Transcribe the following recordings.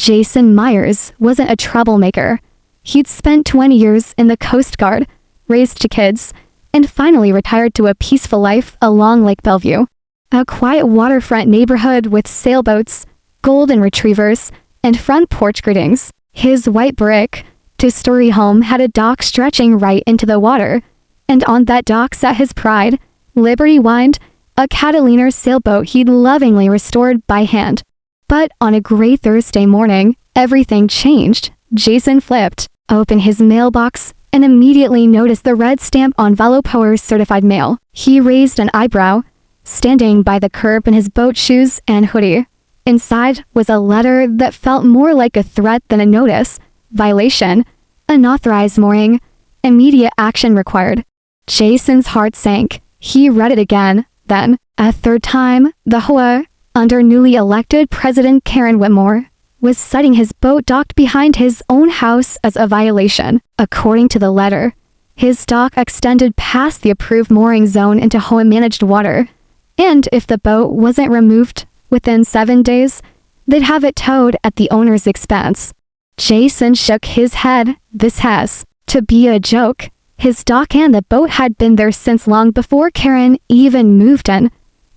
Jason Meyers wasn't a troublemaker. He'd spent 20 years in the Coast Guard, raised 2 kids, and finally retired to a peaceful life along Lake Bellevue. A quiet waterfront neighborhood with sailboats, golden retrievers, and front porch greetings. His white brick, 2-story home had a dock stretching right into the water, and on that dock sat his pride, Liberty Wind, a Catalina sailboat he'd lovingly restored by hand. But on a gray Thursday morning, everything changed. Jason flipped open his mailbox and immediately noticed the red stamp on Velopower's certified mail. He raised an eyebrow, standing by the curb in his boat shoes and hoodie. Inside was a letter that felt more like a threat than a notice. Violation, unauthorized mooring, immediate action required. Jason's heart sank. He read it again, then, a third time. The HOA, under newly elected President Karen Whitmore, was citing his boat docked behind his own house as a violation. According to the letter, his dock extended past the approved mooring zone into HOA-managed water, and if the boat wasn't removed within 7 days, they'd have it towed at the owner's expense. Jason shook his head. This has to be a joke. His dock and the boat had been there since long before Karen even moved in.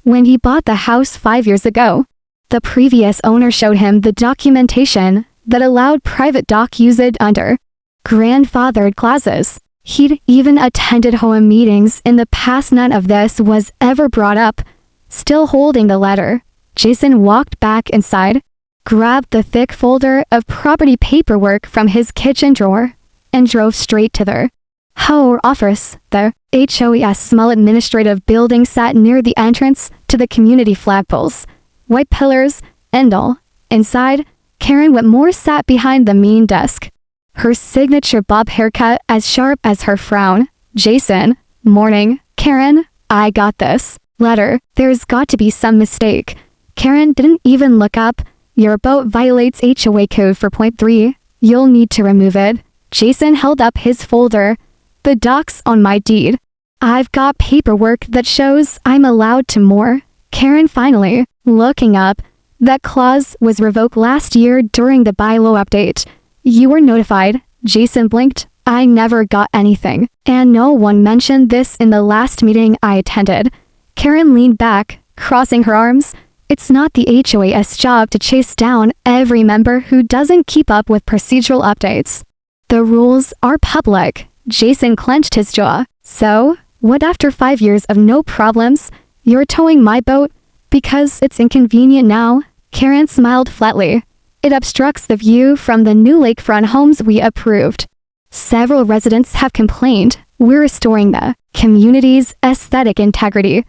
When he bought the house 5 years ago, the previous owner showed him the documentation that allowed private dock usage under grandfathered clauses. He'd even attended HOA meetings in the past. None of this was ever brought up. Still holding the letter, Jason walked back inside, grabbed the thick folder of property paperwork from his kitchen drawer, and drove straight to their HOA office. The HOA small administrative building sat near the entrance to the community flagpoles, white pillars, and all. Inside, Karen Whitmore sat behind the main desk, her signature bob haircut as sharp as her frown. Jason, morning. Karen, I got this letter. There's got to be some mistake. Karen didn't even look up. Your boat violates HOA code 4.3. You'll need to remove it. Jason held up his folder. The dock's on my deed. I've got paperwork that shows I'm allowed to moor. Karen finally, looking up, that clause was revoked last year during the bylaw update. You were notified. Jason blinked. I never got anything, and no one mentioned this in the last meeting I attended. Karen leaned back, crossing her arms. It's not the HOA's job to chase down every member who doesn't keep up with procedural updates. The rules are public. Jason clenched his jaw. So, what after 5 years of no problems, you're towing my boat because it's inconvenient now? Karen smiled flatly. It obstructs the view from the new lakefront homes we approved. Several residents have complained. We're restoring the community's aesthetic integrity.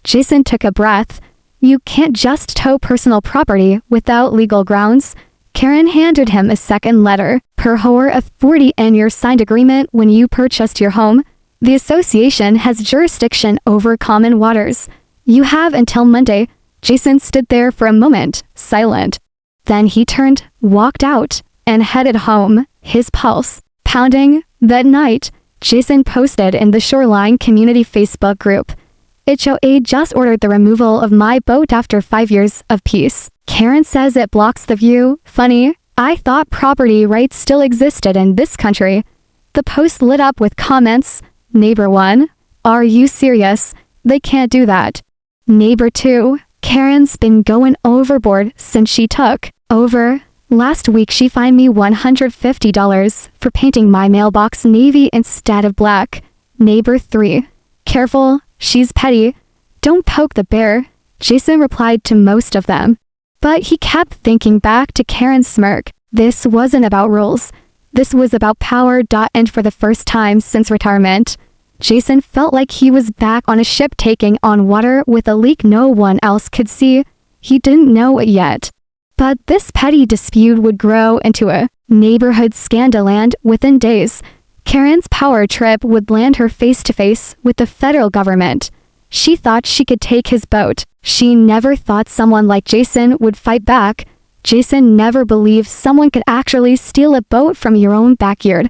Jason took a breath. You can't just tow personal property without legal grounds. Karen handed him a second letter. Per HOA Authority and your signed agreement when you purchased your home, the association has jurisdiction over common waters. You have until Monday. Jason stood there for a moment, silent. Then he turned, walked out, and headed home, his pulse pounding. That night, Jason posted in the Shoreline Community Facebook group, HOA just ordered the removal of my boat after 5 years of peace. Karen says it blocks the view. Funny, I thought property rights still existed in this country. The post lit up with comments. Neighbor 1, are you serious? They can't do that. Neighbor 2, Karen's been going overboard since she took over. Last week she fined me $150 for painting my mailbox navy instead of black. Neighbor 3, careful, she's petty. Don't poke the bear. Jason replied to most of them. But he kept thinking back to Karen's smirk. This wasn't about rules. This was about power. And for the first time since retirement, Jason felt like he was back on a ship taking on water with a leak no one else could see. He didn't know it yet. But this petty dispute would grow into a neighborhood scandal, and within days, Karen's power trip would land her face-to-face with the federal government. She thought she could take his boat. She never thought someone like Jason would fight back. Jason never believed someone could actually steal a boat from your own backyard.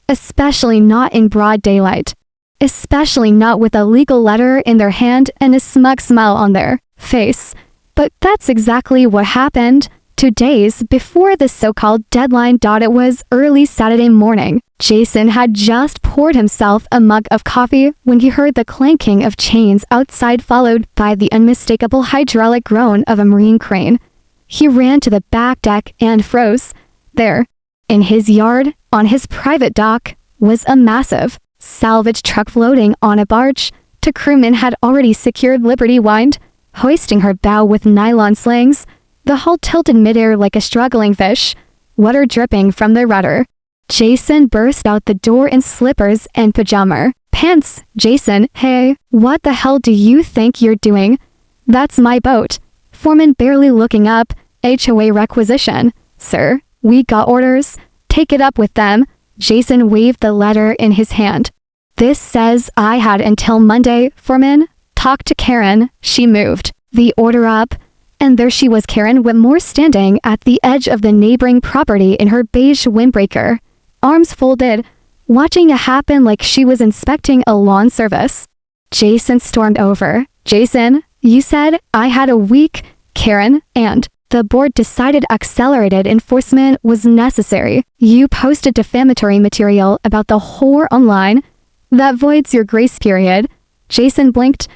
Especially not in broad daylight. Especially not with a legal letter in their hand and a smug smile on their face. But that's exactly what happened. 2 days before the so-called deadline. It was early Saturday morning. Jason had just poured himself a mug of coffee when he heard the clanking of chains outside, followed by the unmistakable hydraulic groan of a marine crane. He ran to the back deck and froze. There, in his yard, on his private dock, was a massive salvage truck floating on a barge. Two crewmen had already secured Liberty Wind, hoisting her bow with nylon slings. The hull tilted midair like a struggling fish, water dripping from the rudder. Jason burst out the door in slippers and pajama pants. Jason, hey, what the hell do you think you're doing? That's my boat. Foreman barely looking up. HOA requisition. Sir, we got orders. Take it up with them. Jason waved the letter in his hand. This says I had until Monday. Foreman, talk to Karen. She moved the order up, and there she was, Karen Whitmore, standing at the edge of the neighboring property in her beige windbreaker, arms folded, watching it happen like she was inspecting a lawn service. Jason stormed over. Jason, you said I had a week, Karen, and the board decided accelerated enforcement was necessary. You posted defamatory material about the whore online. That voids your grace period. Jason blinked.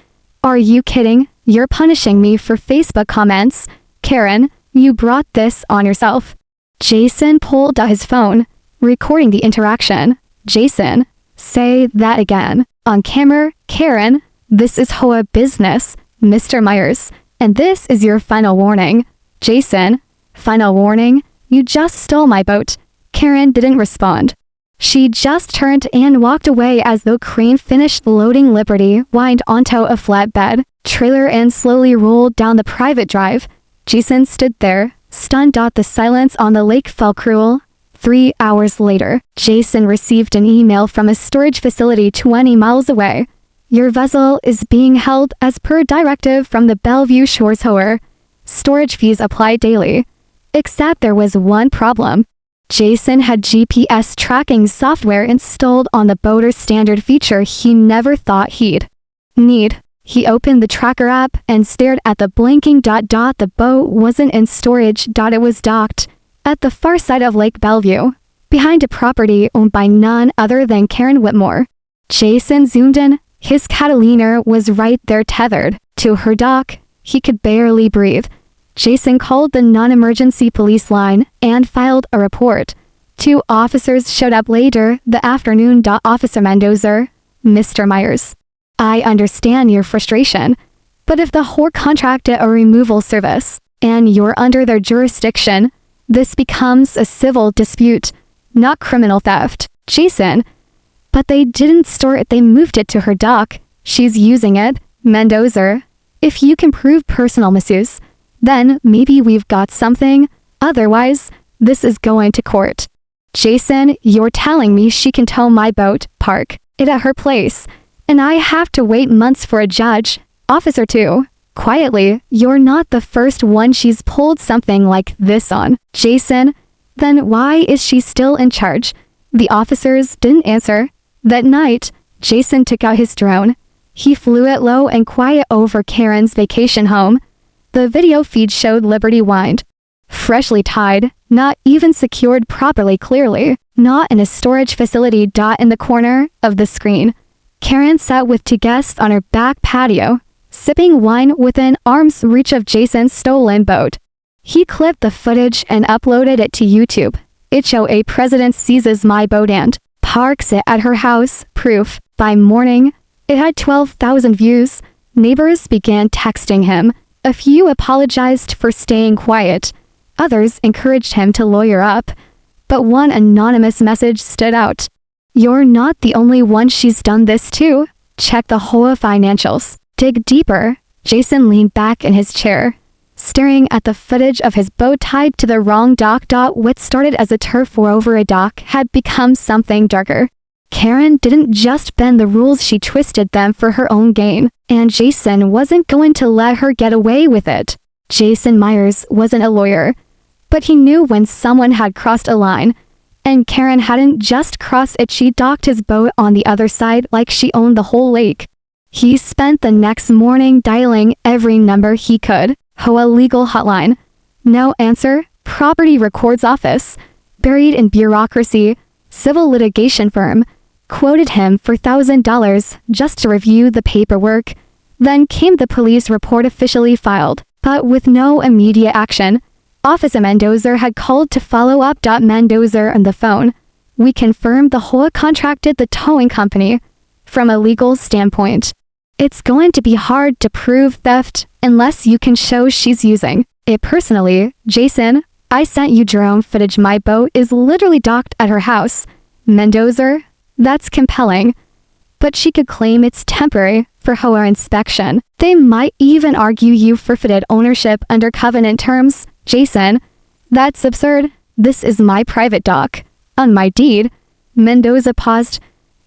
Are you kidding? You're punishing me for Facebook comments. Karen, you brought this on yourself. Jason pulled out his phone, recording the interaction. Jason, say that again. On camera, Karen, this is HOA business, Mr. Meyers, and this is your final warning. Jason, final warning, you just stole my boat. Karen didn't respond. She just turned and walked away as though crane finished loading Liberty Wind onto a flatbed trailer and slowly rolled down the private drive. Jason stood there, stunned. The silence on the lake fell cruel. 3 hours later, Jason received an email from a storage facility 20 miles away. Your vessel is being held as per directive from the Bellevue Shores HOA. Storage fees applied daily. Except there was one problem. Jason had GPS tracking software installed on the boater's standard feature he never thought he'd need. He opened the tracker app and stared at the blinking dot. The boat wasn't in storage. It was docked at the far side of Lake Bellevue, behind a property owned by none other than Karen Whitmore. Jason zoomed in. His Catalina was right there, tethered to her dock. He could barely breathe. Jason called the non-emergency police line and filed a report. 2 officers showed up later the afternoon. Officer Mendoza, Mr. Meyers, I understand your frustration, but if the whore contracted a removal service and you're under their jurisdiction, this becomes a civil dispute, not criminal theft. Jason, but they didn't store it, they moved it to her dock. She's using it. Mendoza, if you can prove personal misuse, then maybe we've got something. Otherwise, this is going to court. Jason, you're telling me she can tow my boat, park it at her place, and I have to wait months for a judge? Officer 2, quietly, you're not the first one she's pulled something like this on. Jason, then why is she still in charge? The officers didn't answer. That night, Jason took out his drone. He flew it low and quiet over Karen's vacation home. The video feed showed Liberty Wind, freshly tied, not even secured properly, clearly, not in a storage facility. In the corner of the screen, Karen sat with 2 guests on her back patio, sipping wine within arm's reach of Jason's stolen boat. He clipped the footage and uploaded it to YouTube. HOA President seizes my boat and parks it at her house. Proof. By morning, it had 12,000 views. Neighbors began texting him. A few apologized for staying quiet. Others encouraged him to lawyer up. But one anonymous message stood out. You're not the only one she's done this to. Check the HOA financials. Dig deeper. Jason leaned back in his chair, staring at the footage of his boat tied to the wrong dock. What started as a turf war over a dock had become something darker. Karen didn't just bend the rules, she twisted them for her own gain, and Jason wasn't going to let her get away with it. Jason Meyers wasn't a lawyer, but he knew when someone had crossed a line, and Karen hadn't just crossed it, she docked his boat on the other side like she owned the whole lake. He spent the next morning dialing every number he could. HOA legal hotline. No answer. Property records office. Buried in bureaucracy. Civil litigation firm. Quoted him for $1,000 just to review the paperwork. Then came the police report officially filed, but with no immediate action. Officer Mendoza had called to follow up. Mendoza on the phone. We confirmed the HOA contracted the towing company. From a legal standpoint, it's going to be hard to prove theft unless you can show she's using it personally. Jason, I sent you drone footage. My boat is literally docked at her house. Mendoza, that's compelling. But she could claim it's temporary for HOA inspection. They might even argue you forfeited ownership under covenant terms. Jason, that's absurd. This is my private dock. On my deed. Mendoza paused.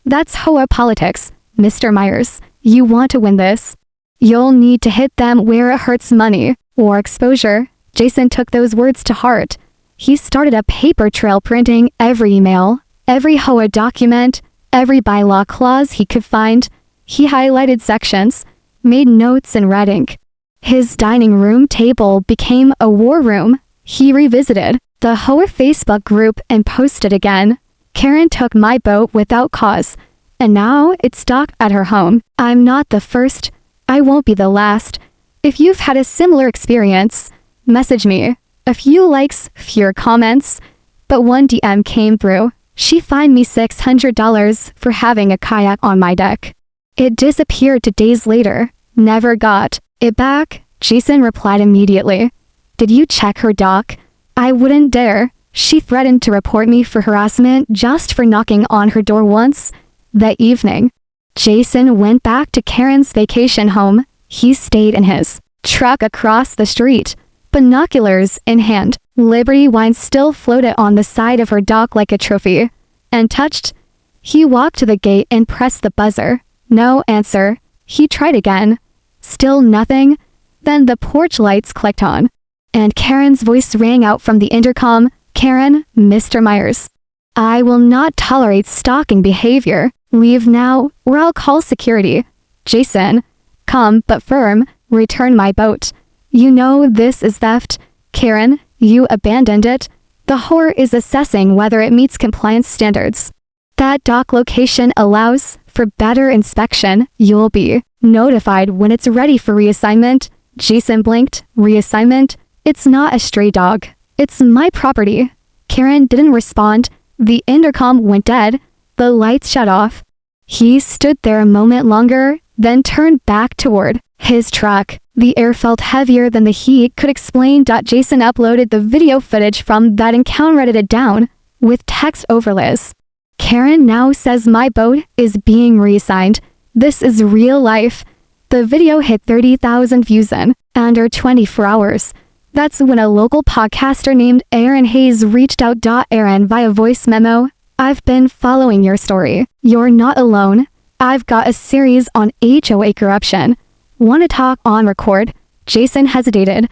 That's HOA politics, Mr. Meyers. You want to win this. You'll need to hit them where it hurts, money or exposure. Jason took those words to heart. He started a paper trail, printing every email, every HOA document, every bylaw clause he could find. He highlighted sections, made notes in red ink. His dining room table became a war room. He revisited the HOA Facebook group and posted again. Karen took my boat without cause, and now it's docked at her home. I'm not the first. I won't be the last. If you've had a similar experience, message me. A few likes, fewer comments, but one DM came through. She fined me $600 for having a kayak on my deck. It disappeared 2 days later. Never got it back. Jason replied immediately. Did you check her dock? I wouldn't dare. She threatened to report me for harassment just for knocking on her door once. That evening, Jason went back to Karen's vacation home. He stayed in his truck across the street, binoculars in hand. Liberty wine still floated on the side of her dock like a trophy. Untouched, he walked to the gate and pressed the buzzer. No answer. He tried again. Still nothing. Then the porch lights clicked on, and Karen's voice rang out from the intercom. Karen, Mr. Meyers. I will not tolerate stalking behavior. Leave now, or I'll call security. Jason, calm but firm, return my boat. You know this is theft. Karen, you abandoned it. The HOA is assessing whether it meets compliance standards. That dock location allows for better inspection. You'll be notified when it's ready for reassignment. Jason blinked. Reassignment? It's not a stray dog. It's my property. Karen didn't respond. The intercom went dead. The lights shut off. He stood there a moment longer, then turned back toward his truck. The air felt heavier than the heat could explain. Jason uploaded the video footage from that encounter, edited down with text overlays. Karen now says my boat is being reassigned. This is real life. The video hit 30,000 views in under 24 hours. That's when a local podcaster named Aaron Hayes reached out. Aaron, via voice memo, I've been following your story. You're not alone. I've got a series on HOA corruption. Want to talk on record? Jason hesitated,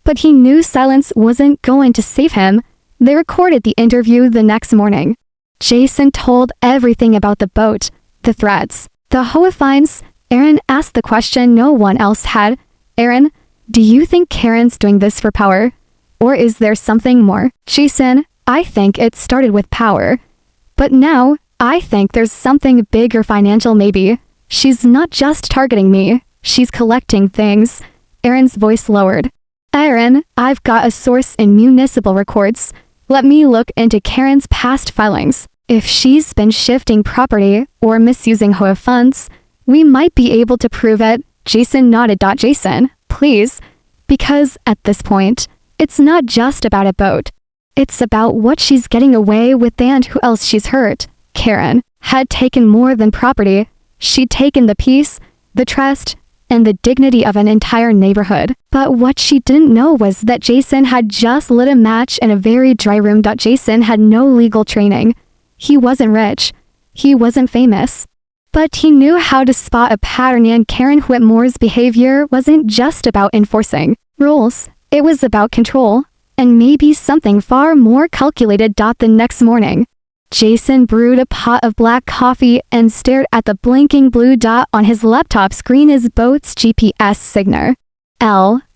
but he knew silence wasn't going to save him. They recorded the interview the next morning. Jason told everything about the boat, the threats, the HOA fines. Aaron asked the question no one else had. Aaron, do you think Karen's doing this for power? Or is there something more? Jason, I think it started with power. But now, I think there's something bigger, financial maybe. She's not just targeting me. She's collecting things. Aaron's voice lowered. Aaron, I've got a source in municipal records. Let me look into Karen's past filings. If she's been shifting property or misusing HOA funds, we might be able to prove it. Jason nodded. Jason, please. Because at this point, it's not just about a boat. It's about what she's getting away with and who else she's hurt. Karen had taken more than property. She'd taken the peace, the trust, and the dignity of an entire neighborhood. But what she didn't know was that Jason had just lit a match in a very dry room. Jason had no legal training. He wasn't rich. He wasn't famous. But he knew how to spot a pattern, and Karen Whitmore's behavior wasn't just about enforcing rules. It was about control, and maybe something far more calculated. The next morning, Jason brewed a pot of black coffee and stared at the blinking blue dot on his laptop screen. His boat's GPS signature.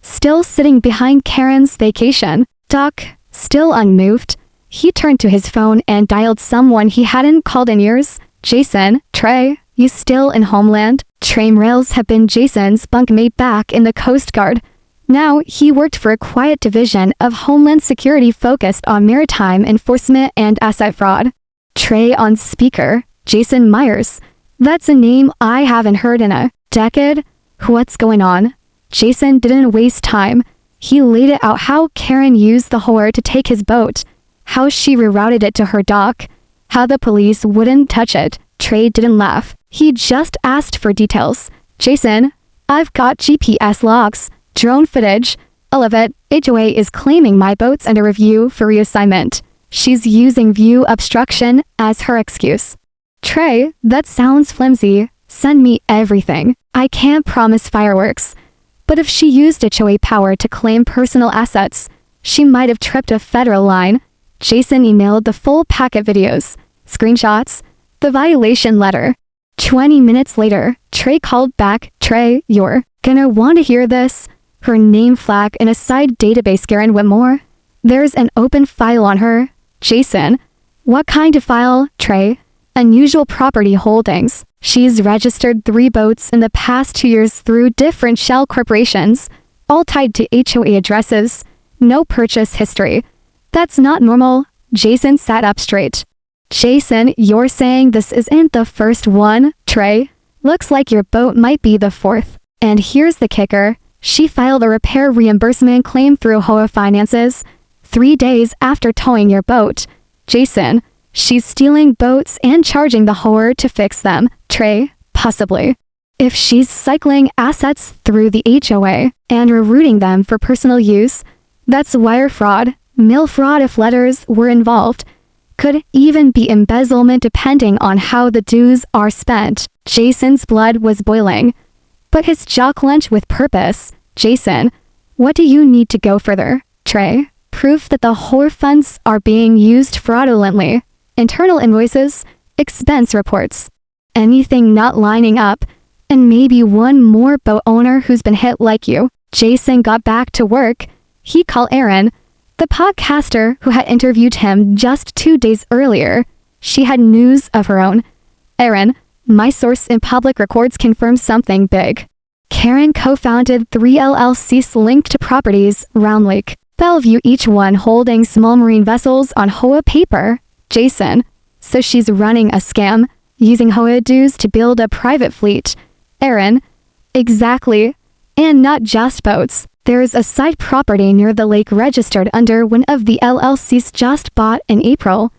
still sitting behind Karen's vacation dock, still unmoved. He turned to his phone and dialed someone he hadn't called in years. Jason, Trey, you still in Homeland? Trey Rails had been Jason's bunkmate back in the Coast Guard. Now he worked for a quiet division of Homeland Security focused on maritime enforcement and asset fraud. Trey on speaker, Jason Meyers. That's a name I haven't heard in a decade. What's going on? Jason didn't waste time. He laid it out how Karen used the whore to take his boat, how she rerouted it to her dock, how the police wouldn't touch it. Trey didn't laugh. He just asked for details. Jason, I've got GPS logs, drone footage, all of it. HOA is claiming my boat's under review for reassignment. She's using view obstruction as her excuse. Trey, that sounds flimsy. Send me everything. I can't promise fireworks. But if she used HOA power to claim personal assets, she might have tripped a federal line. Jason emailed the full packet videos, screenshots, the violation letter. 20 minutes later, Trey called back. Trey, you're gonna want to hear this. Her name flag in a side database. Karen Whitmore. There's an open file on her. Jason. What kind of file? Trey. Unusual property holdings. She's registered 3 boats in the past 2 years through different shell corporations, all tied to HOA addresses. No purchase history. That's not normal. Jason sat up straight. Jason, you're saying this isn't the first one, Trey? Looks like your boat might be the 4th. And here's the kicker. She filed a repair reimbursement claim through HOA Finances 3 days after towing your boat. Jason, she's stealing boats and charging the whore to fix them. Trey, possibly. If she's cycling assets through the HOA and rerouting them for personal use, that's wire fraud, mail fraud if letters were involved. Could even be embezzlement depending on how the dues are spent. Jason's blood was boiling, but his jaw clenched with purpose. Jason, what do you need to go further? Trey, proof that the whore funds are being used fraudulently. Internal invoices, expense reports, anything not lining up, and maybe one more boat owner who's been hit like you. Jason got back to work. He called Aaron, the podcaster who had interviewed him just 2 days earlier. She had news of her own. Aaron, my source in public records confirms something big. Karen co-founded 3 LLCs linked to properties, Round Lake, Bellevue, each one holding small marine vessels on HOA paper. Jason, so she's running a scam, using HOA dues to build a private fleet. Aaron, exactly. And not just boats. There's a side property near the lake registered under one of the LLCs just bought in April.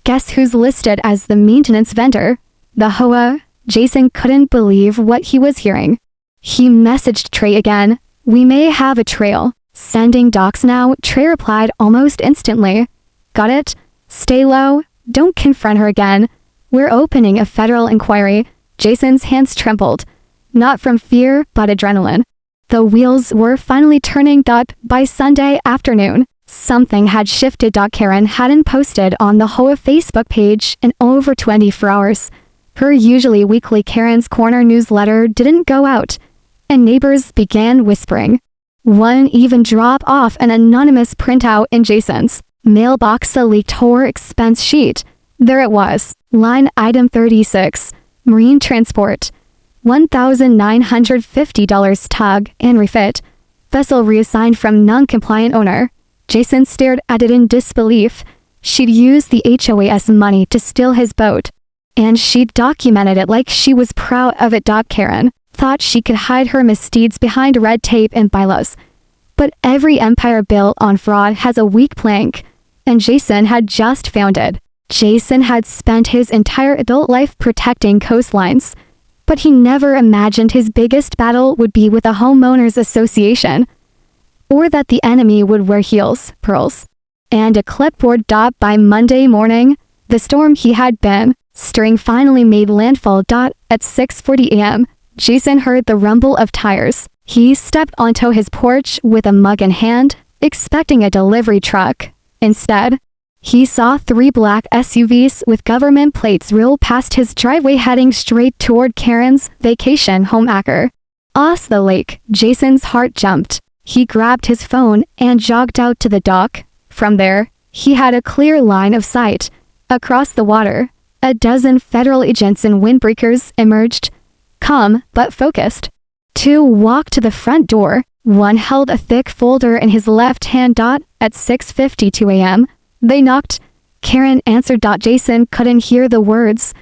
Guess who's listed as the maintenance vendor? The HOA. Jason couldn't believe what he was hearing. He messaged Trey again. We may have a trail. Sending docs now. Trey replied almost instantly. Got it? Stay low. Don't confront her again. We're opening a federal inquiry. Jason's hands trembled. Not from fear, but adrenaline. The wheels were finally turning. By Sunday afternoon, something had shifted. Karen hadn't posted on the HOA Facebook page in over 24 hours. Her usually weekly Karen's Corner newsletter didn't go out, and neighbors began whispering. One even dropped off an anonymous printout in Jason's mailbox, a leaked HOA expense sheet. There it was. Line item 36. Marine transport. $1,950 tug and refit. Vessel reassigned from non-compliant owner. Jason stared at it in disbelief. She'd used the HOA's money to steal his boat, and she'd documented it like she was proud of it. Karen thought she could hide her misdeeds behind red tape and bylaws. But every empire built on fraud has a weak plank, and Jason had just found it. Jason had spent his entire adult life protecting coastlines, but he never imagined his biggest battle would be with a homeowners association, or that the enemy would wear heels, pearls, and a clipboard. By Monday morning, the storm he had been stirring finally made landfall. At 6:40 a.m., Jason heard the rumble of tires. He stepped onto his porch with a mug in hand, expecting a delivery truck. Instead, he saw 3 black SUVs with government plates roll past his driveway, heading straight toward Karen's vacation home acre. Off the lake, Jason's heart jumped. He grabbed his phone and jogged out to the dock. From there, he had a clear line of sight. Across the water, a dozen federal agents in windbreakers emerged, calm but focused. Two walked to the front door. One held a thick folder in his left hand. At 6:52 a.m., they knocked. Karen answered. Jason couldn't hear the words,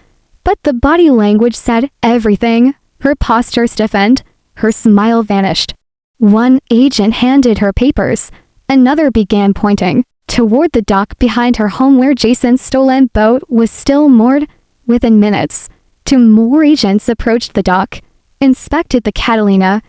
but the body language said everything. Her posture stiffened. Her smile vanished. One agent handed her papers. Another began pointing toward the dock behind her home where Jason's stolen boat was still moored. Within minutes, two more agents approached the dock, inspected the Catalina,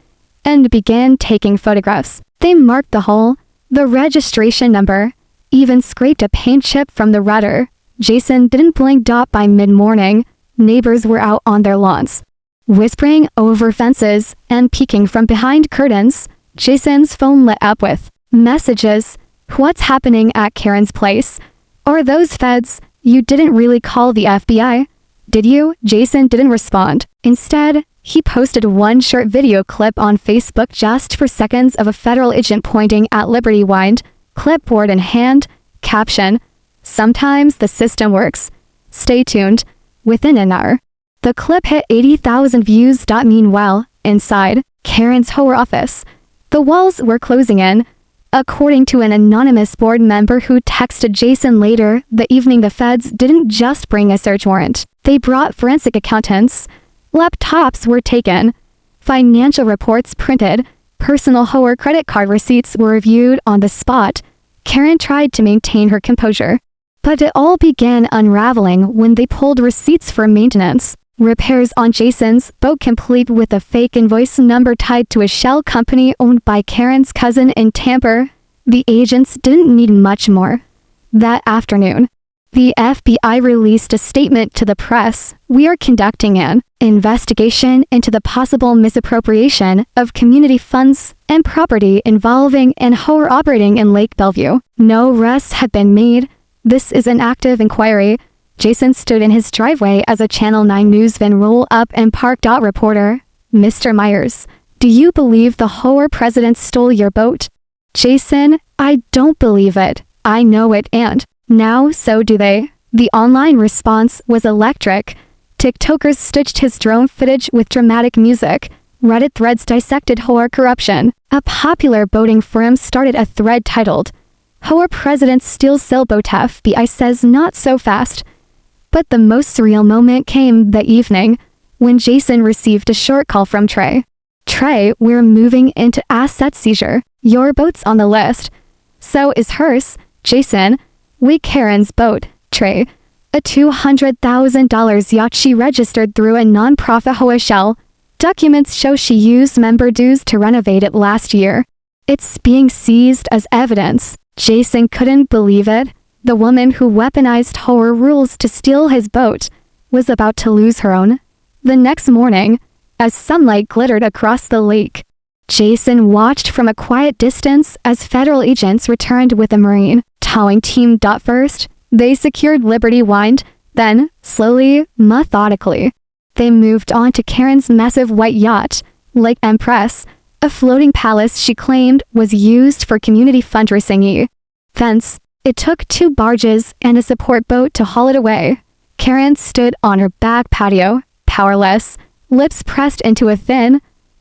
and began taking photographs. They marked the hull, the registration number, even scraped a paint chip from the rudder. Jason didn't blink. By mid-morning, neighbors were out on their lawns, whispering over fences and peeking from behind curtains. Jason's phone lit up with messages. What's happening at Karen's place? Are those feds? You didn't really call the FBI, did you? Jason didn't respond. Instead, he posted one short video clip on Facebook just for seconds of a federal agent pointing at Liberty Wind, clipboard in hand, caption, "Sometimes the system works. Stay tuned." Within an hour, the clip hit 80,000 views. Meanwhile, inside Karen's HOA office, the walls were closing in. According to an anonymous board member who texted Jason later the evening, the feds didn't just bring a search warrant. They brought forensic accountants. Laptops were taken. Financial reports printed. Personal HOA credit card receipts were reviewed on the spot. Karen tried to maintain her composure, but it all began unraveling when they pulled receipts for maintenance. Repairs on Jason's boat, complete with a fake invoice number tied to a shell company owned by Karen's cousin in Tampa. The agents didn't need much more. That afternoon, the FBI released a statement to the press. "We are conducting an investigation into the possible misappropriation of community funds and property involving an HOA operating in Lake Bellevue. No arrests have been made. This is an active inquiry." Jason stood in his driveway as a Channel 9 News van rolled up and parked. Reporter, "Mr. Meyers, do you believe the HOA president stole your boat?" Jason, "I don't believe it. I know it, and now so do they." The online response was electric. TikTokers stitched his drone footage with dramatic music. Reddit threads dissected HOA corruption. A popular boating forum started a thread titled, "HOA president steals sailboat, FBI says not so fast." But the most surreal moment came that evening, when Jason received a short call from Trey. "Trey, we're moving into asset seizure. Your boat's on the list." "So is hers." "Jason, we Karen's boat, Trey. A $200,000 yacht she registered through a non-profit HOA shell. Documents show she used member dues to renovate it last year. It's being seized as evidence." Jason couldn't believe it. The woman who weaponized HOA rules to steal his boat was about to lose her own. The next morning, as sunlight glittered across the lake, Jason watched from a quiet distance as federal agents returned with a marine towing team. First, they secured Liberty Wind, then, slowly, methodically, they moved on to Karen's massive white yacht, Lake Empress, a floating palace she claimed was used for community fundraising. Thence, it took 2 barges and a support boat to haul it away. Karen stood on her back patio, powerless, lips pressed into a thin,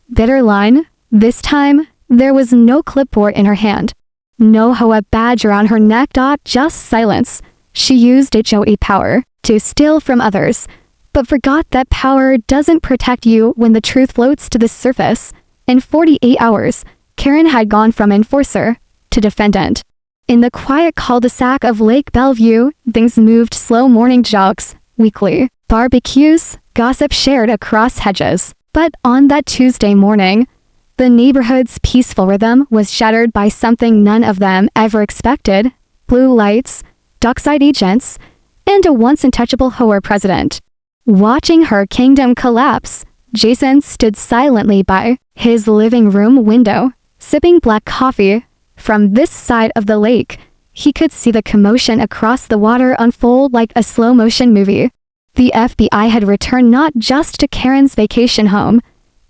bitter line. This time, there was no clipboard in her hand, no HOA badge around her neck. Just silence. She used HOA power to steal from others, but forgot that power doesn't protect you when the truth floats to the surface. In 48 hours, Karen had gone from enforcer to defendant. In the quiet cul-de-sac of Lake Bellevue, things moved slow. Morning jogs, weekly barbecues, gossip shared across hedges. But on that Tuesday morning, the neighborhood's peaceful rhythm was shattered by something none of them ever expected: blue lights, dockside agents, and a once untouchable HOA president. Watching her kingdom collapse, Jason stood silently by his living room window, sipping black coffee. From this side of the lake, he could see the commotion across the water unfold like a slow-motion movie. The FBI had returned not just to Karen's vacation home,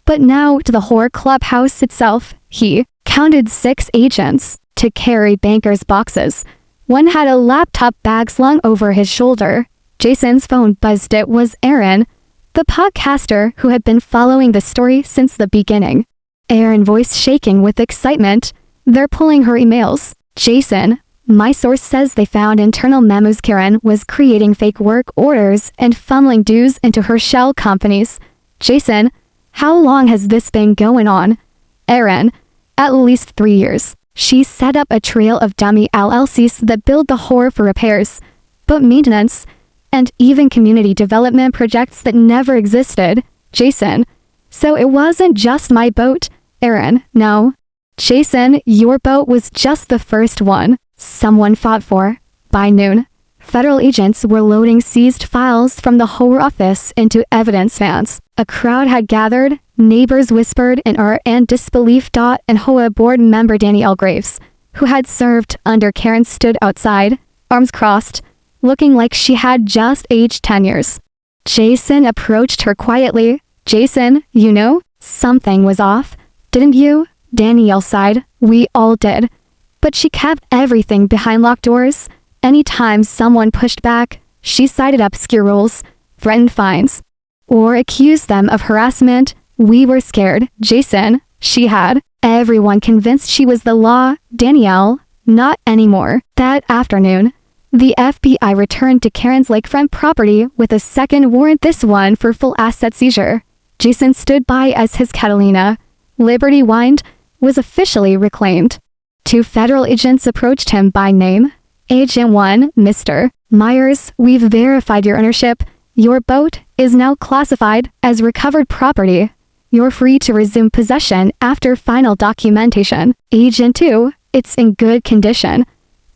but now to the HOA clubhouse itself. He counted 6 agents to carry bankers' boxes. One had a laptop bag slung over his shoulder. Jason's phone buzzed. It was Aaron, the podcaster who had been following the story since the beginning. Aaron, voice shaking with excitement. They're pulling her emails. Jason, my source says they found internal memos. Karen was creating fake work orders and funneling dues into her shell companies. Jason, how long has this been going on? Aaron, at least 3 years. She set up a trail of dummy LLCs that billed the whore for repairs, but maintenance, and even community development projects that never existed. Jason, so it wasn't just my boat. Aaron, no. Jason, your boat was just the first one someone fought for. By noon, federal agents were loading seized files from the whore office into evidence vans. A crowd had gathered. Neighbors whispered in awe and disbelief. And HOA board member Danielle Graves, who had served under Karen, stood outside, arms crossed, looking like she had just aged 10 years. Jason approached her quietly. Jason, you know, something was off, didn't you? Danielle sighed. We all did. But she kept everything behind locked doors. Anytime someone pushed back, she cited obscure rules, threatened fines, or accused them of harassment. We were scared. Jason, she had everyone convinced she was the law. Danielle, not anymore. That afternoon, the FBI returned to Karen's lakefront property with a second warrant, this one for full asset seizure. Jason stood by as his Catalina, Liberty Wind, was officially reclaimed. 2 federal agents approached him by name. Agent 1, Mr. Meyers, we've verified your ownership. Your boat is now classified as recovered property. You're free to resume possession after final documentation. Agent 2, it's in good condition.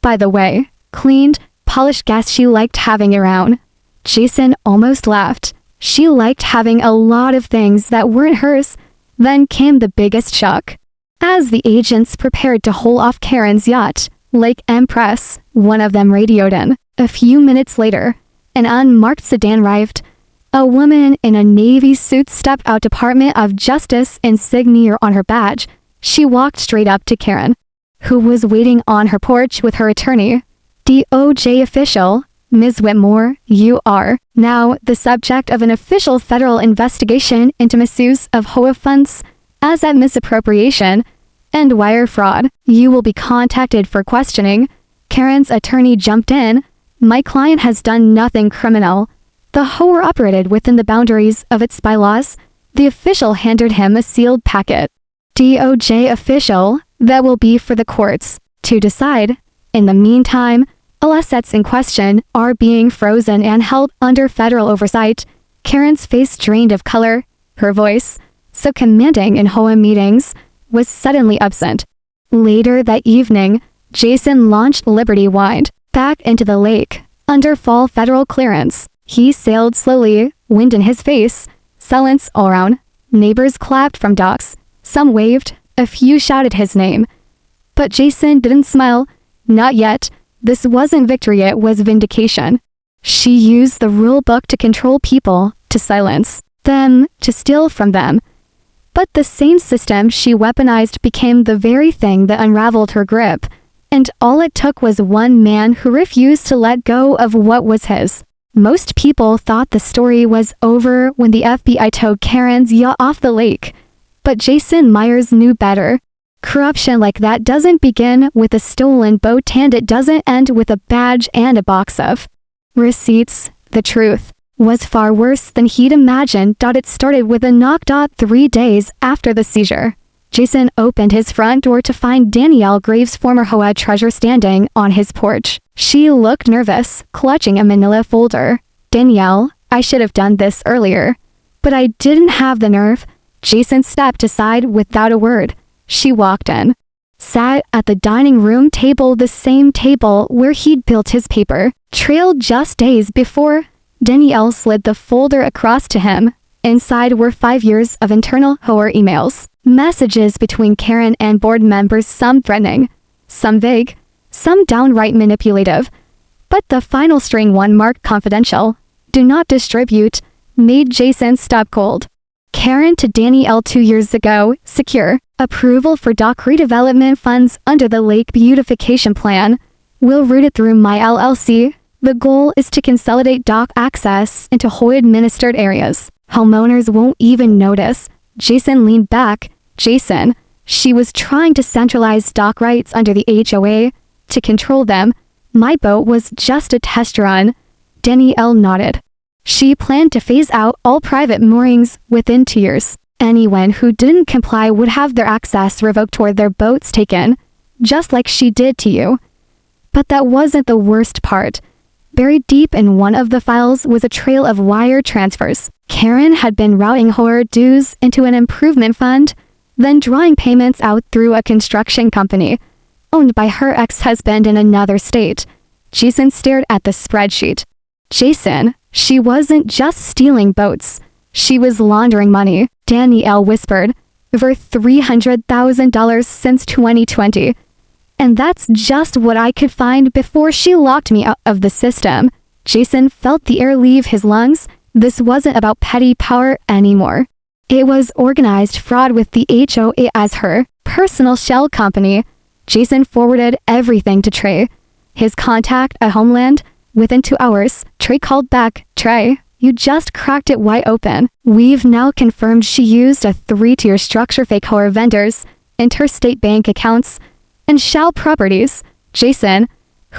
By the way, cleaned, polished gas. She liked having around. Jason almost laughed. She liked having a lot of things that weren't hers. Then came the biggest shock. As the agents prepared to haul off Karen's yacht, Lake Empress, one of them radioed in. A few minutes later, an unmarked sedan arrived. A woman in a navy suit stepped out, Department of Justice insignia on her badge. She walked straight up to Karen, who was waiting on her porch with her attorney. DOJ official, Ms. Whitmore, you are now the subject of an official federal investigation into misuse of HOA funds, asset misappropriation, and wire fraud. You will be contacted for questioning. Karen's attorney jumped in. My client has done nothing criminal. The HOA operated within the boundaries of its bylaws. The official handed him a sealed packet. DOJ official, that will be for the courts to decide. In the meantime, all assets in question are being frozen and held under federal oversight. Karen's face drained of color. Her voice, so commanding in HOA meetings, was suddenly absent. Later that evening, Jason launched Liberty Wind back into the lake. Under full federal clearance, he sailed slowly, wind in his face, silence all around. Neighbors clapped from docks. Some waved, a few shouted his name. But Jason didn't smile. Not yet. This wasn't victory, it was vindication. She used the rule book to control people, to silence them, to steal from them. But the same system she weaponized became the very thing that unraveled her grip. And all it took was one man who refused to let go of what was his. Most people thought the story was over when the FBI towed Karen's yacht off the lake. But Jason Meyers knew better. Corruption like that doesn't begin with a stolen boat, and it doesn't end with a badge and a box of receipts. The truth was far worse than he'd imagined. It started with a knock. 3 days after the seizure, Jason opened his front door to find Danielle Graves, former HOA treasurer, standing on his porch. She looked nervous, clutching a manila folder. Danielle, I should have done this earlier, but I didn't have the nerve. Jason stepped aside without a word. She walked in, sat at the dining room table, the same table where he'd built his paper trail just days before. Danielle slid the folder across to him. Inside were 5 years of internal HOA emails, messages between Karen and board members, some threatening, some vague, some downright manipulative. But the final string, one marked confidential, do not distribute, made Jason stop cold. Karen to Danielle 2 years ago, secure approval for dock redevelopment funds under the Lake Beautification Plan. We'll route it through my LLC. The goal is to consolidate dock access into HOA-administered areas. Homeowners won't even notice. Jason leaned back. Jason, she was trying to centralize dock rights under the HOA to control them. My boat was just a test run. Danielle nodded. She planned to phase out all private moorings within 2 years. Anyone who didn't comply would have their access revoked or their boats taken, just like she did to you. But that wasn't the worst part. Buried deep in one of the files was a trail of wire transfers. Karen had been routing her dues into an improvement fund, then drawing payments out through a construction company, owned by her ex-husband in another state. Jason stared at the spreadsheet. Jason, she wasn't just stealing boats. She was laundering money, Danielle whispered, over $300,000 since 2020. And that's just what I could find before she locked me out of the system. Jason felt the air leave his lungs. This wasn't about petty power anymore. It was organized fraud with the HOA as her personal shell company. Jason forwarded everything to Trey, his contact at Homeland. Within 2 hours, Trey called back. Trey, you just cracked it wide open. We've now confirmed she used a 3-tier structure fake HOA vendors, interstate bank accounts, and shell properties. Jason,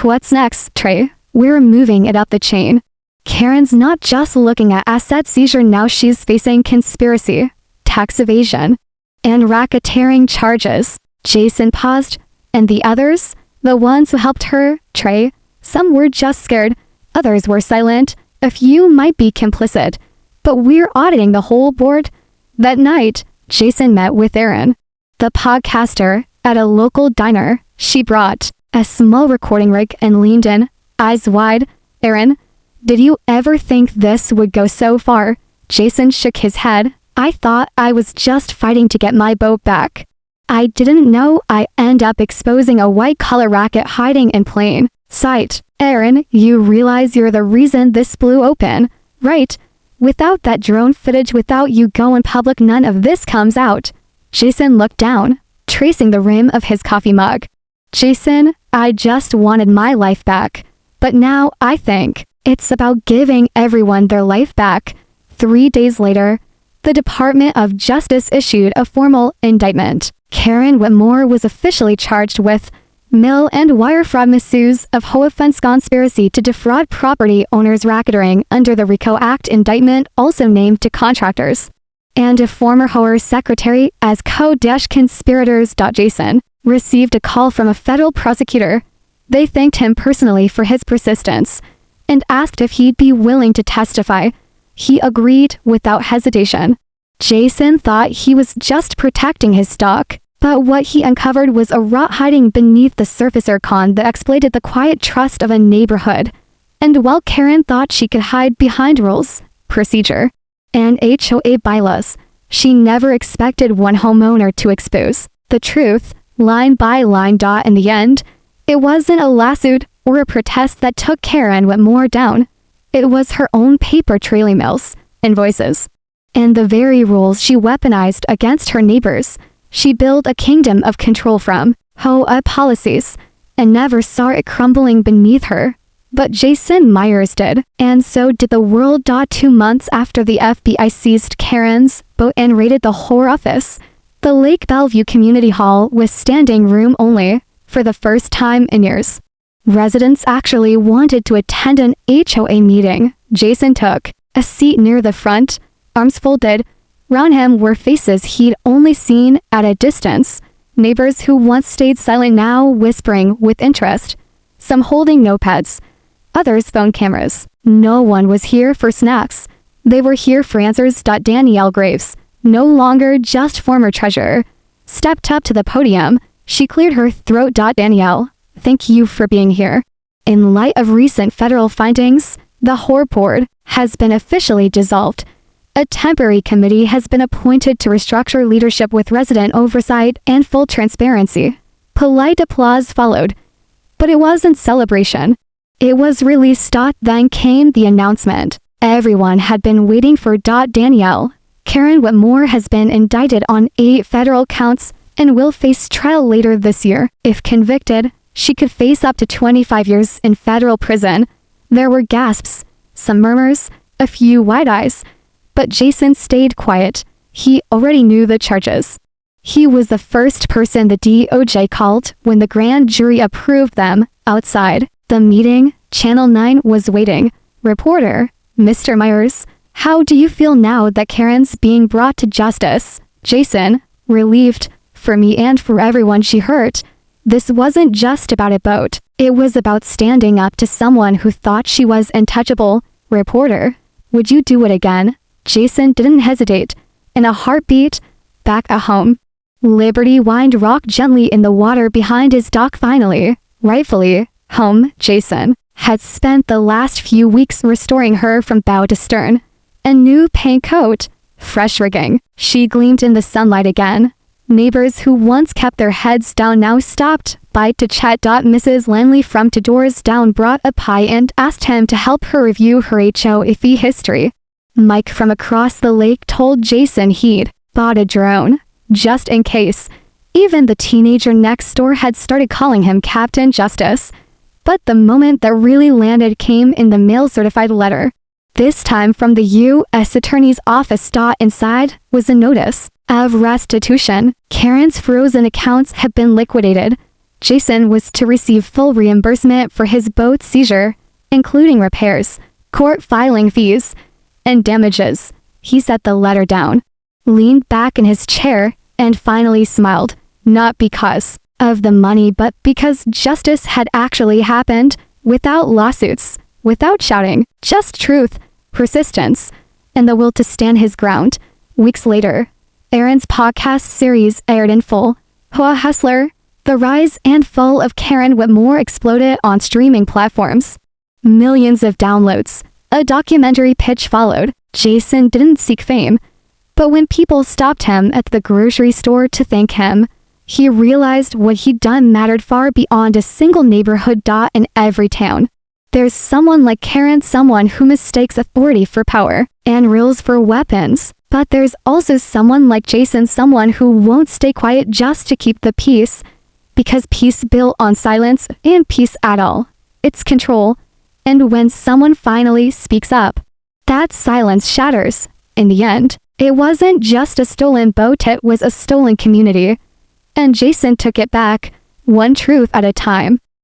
what's next, Trey? We're moving it up the chain. Karen's not just looking at asset seizure now, she's facing conspiracy, tax evasion, and racketeering charges. Jason paused. And the others? The ones who helped her, Trey? Some were just scared, others were silent. A few might be complicit. But we're auditing the whole board. That night, Jason met with Erin, the podcaster, at a local diner. She brought a small recording rig and leaned in, eyes wide. Erin, did you ever think this would go so far? Jason shook his head. I thought I was just fighting to get my boat back. I didn't know I'd end up exposing a white-collar racket hiding in plain sight. Erin, you realize you're the reason this blew open, right? Without that drone footage, without you going public, none of this comes out. Jason looked down, tracing the rim of his coffee mug. Jason, I just wanted my life back. But now I think it's about giving everyone their life back. 3 days later, the Department of Justice issued a formal indictment. Karen Whitmore was officially charged with mail and wire fraud misuse of HOA funds conspiracy to defraud property owners racketeering under the RICO Act indictment, also named to contractors, and a former HOA secretary as co-conspirators. Jason received a call from a federal prosecutor. They thanked him personally for his persistence and asked if he'd be willing to testify. He agreed without hesitation. Jason thought he was just protecting his stock, but what he uncovered was a rot hiding beneath the surface con that exploited the quiet trust of a neighborhood. And while Karen thought she could hide behind rules, procedure, and HOA bylaws, she never expected one homeowner to expose the truth, line by line. In the end, it wasn't a lawsuit or a protest that took Karen Whitmore down. It was her own paper trail emails, invoices, and the very rules she weaponized against her neighbors. She built a kingdom of control from HOA policies and never saw it crumbling beneath her. But Jason Meyers did, and so did the world. 2 months after the FBI seized Karen's boat and raided the whole office, the Lake Bellevue Community Hall was standing room only for the first time in years. Residents actually wanted to attend an HOA meeting. Jason took a seat near the front, arms folded. Around him were faces he'd only seen at a distance. Neighbors who once stayed silent now whispering with interest. Some holding notepads, others phone cameras. No one was here for snacks. They were here for answers. Danielle Graves, no longer just former treasurer, stepped up to the podium. She cleared her throat. Danielle, thank you for being here. In light of recent federal findings, the HOA board has been officially dissolved. A temporary committee has been appointed to restructure leadership with resident oversight and full transparency. Polite applause followed, but it wasn't celebration. It was release. Then came the announcement everyone had been waiting for. Danielle, Karen Whitmore has been indicted on 8 federal counts and will face trial later this year. If convicted, she could face up to 25 years in federal prison. There were gasps, some murmurs, a few wide eyes, but Jason stayed quiet. He already knew the charges. He was the first person the DOJ called when the grand jury approved them. Outside the meeting, Channel 9 was waiting. Reporter, Mr. Meyers, how do you feel now that Karen's being brought to justice? Jason, relieved, for me and for everyone she hurt. This wasn't just about a boat. It was about standing up to someone who thought she was untouchable. Reporter, would you do it again? Jason didn't hesitate. In a heartbeat, back at home. Liberty whined rocked gently in the water behind his dock finally. Rightfully, home, Jason had spent the last few weeks restoring her from bow to stern. A new paint coat, fresh rigging. She gleamed in the sunlight again. Neighbors who once kept their heads down now stopped by to chat. Mrs. Lanley from two doors down brought a pie and asked him to help her review her HOA history. Mike from across the lake told Jason he'd bought a drone, just in case. Even the teenager next door had started calling him Captain Justice. But the moment that really landed came in the mail-certified letter. This time from the U.S. Attorney's Office. Inside was a notice of restitution. Karen's frozen accounts had been liquidated. Jason was to receive full reimbursement for his boat seizure, including repairs, court filing fees, and damages. He set the letter down, leaned back in his chair, and finally smiled, not because of the money but because justice had actually happened, without lawsuits, without shouting, just truth, persistence, and the will to stand his ground. Weeks later, Aaron's podcast series aired in full. HOA Hustler, the rise and fall of Karen Whitmore exploded on streaming platforms. Millions of downloads. A documentary pitch followed. Jason didn't seek fame, but when people stopped him at the grocery store to thank him, he realized what he'd done mattered far beyond a single neighborhood. In every town, there's someone like Karen, someone who mistakes authority for power and rules for weapons. But there's also someone like Jason, someone who won't stay quiet just to keep the peace, because peace built on silence and peace at all. It's control. And when someone finally speaks up, that silence shatters. In the end, it wasn't just a stolen boat, it was a stolen community. And Jason took it back, one truth at a time.